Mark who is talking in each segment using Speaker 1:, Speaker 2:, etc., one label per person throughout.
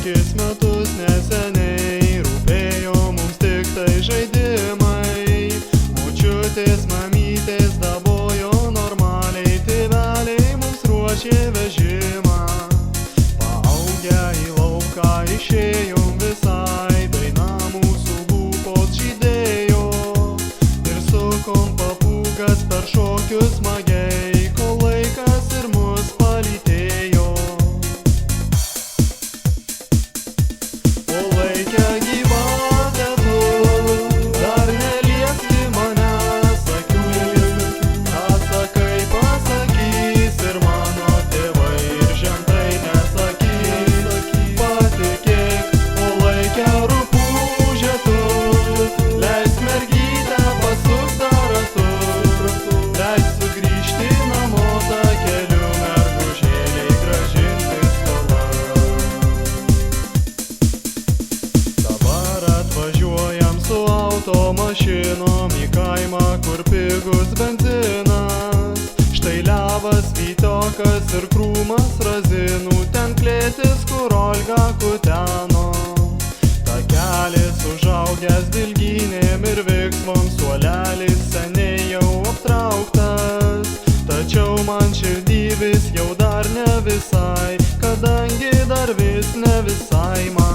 Speaker 1: penkis metus neseniai rūpėjo mums tik tai žaidimai. Močiutės, mamytės dabojo normaliai, tėveliai mums ruošė vežimą. Paaugę į lauką išėjom visai, daina mūsų lūpos žydėjo ir sukom papūgas per šokius smagiai, kol laikas ir mus palytėjo. O laike gyva tetu, dar nelieski manęs akių, ką sakai pasakys ir mano tėvai ir žentai nesakys. Patikėk, o laike rupūžė tu, leis mergytę pasukt ratu, leis sugrįžti namo takeliu, mergužėliai grąžinti skolas. Dabar atvažiuojam su automašinom į kaimą, kur pigus benzinas. Štai levas, vytokas ir krūmas razinų, ten klėtis, kur Olga kuteno. Takelis užaugęs dilgynėm ir viksvom, suolelis seniai jau aptrauktas. Tačiau man širdį vis jau dar ne visai, kadangi dar vis ne visai man.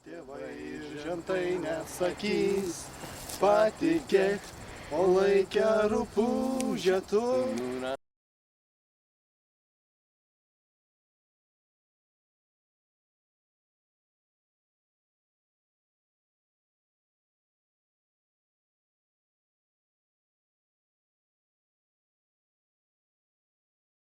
Speaker 1: Tėvai ir žentai nesakys, patikėk, o laike rupūžė tu.